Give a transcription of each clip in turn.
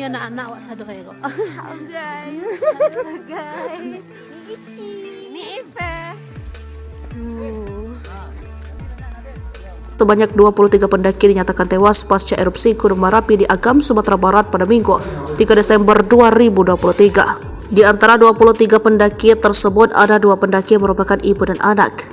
kami anak-anak wak sadu kayak kok. Guys, guys, ini Eva. Sebanyak 23 pendaki dinyatakan tewas pasca erupsi Gunung Merapi di Agam, Sumatera Barat pada Minggu, 3 Desember 2023. Di antara 23 pendaki tersebut ada 2 pendaki yang merupakan ibu dan anak.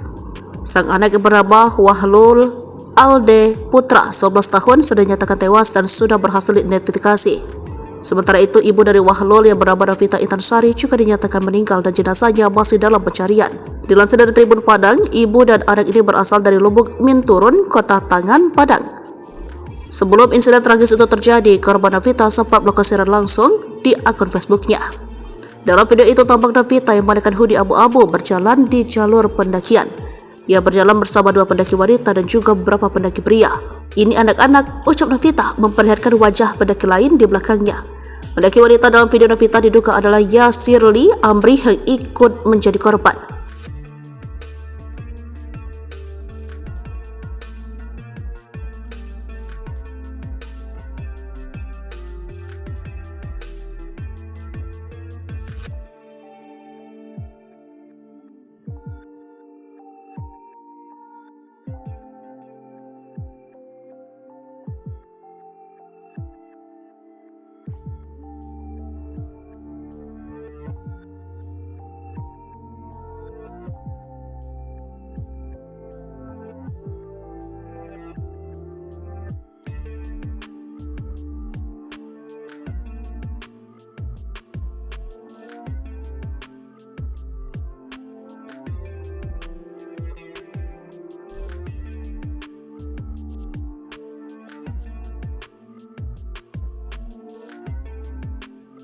Sang anak yang bernama Wahlul Alde Putra, 11 tahun, sudah dinyatakan tewas dan sudah berhasil diidentifikasi. Sementara itu, ibu dari Wahlul yang bernama Davita Intansari juga dinyatakan meninggal dan jenazahnya masih dalam pencarian. Dilansir dari Tribun Padang, ibu dan anak ini berasal dari Lubuk Minturun, Kota Tangan, Padang. Sebelum insiden tragis itu terjadi, korban Davita sempat melakukan siaran langsung di akun Facebooknya. Dalam video itu tampak Davita yang mengenakan hoodie abu-abu berjalan di jalur pendakian. Ia berjalan bersama 2 pendaki wanita dan juga beberapa pendaki pria. Ini anak-anak, ucap Davita memperlihatkan wajah pendaki lain di belakangnya. Pendaki wanita dalam video Davita diduga adalah Yasirli Amri yang ikut menjadi korban.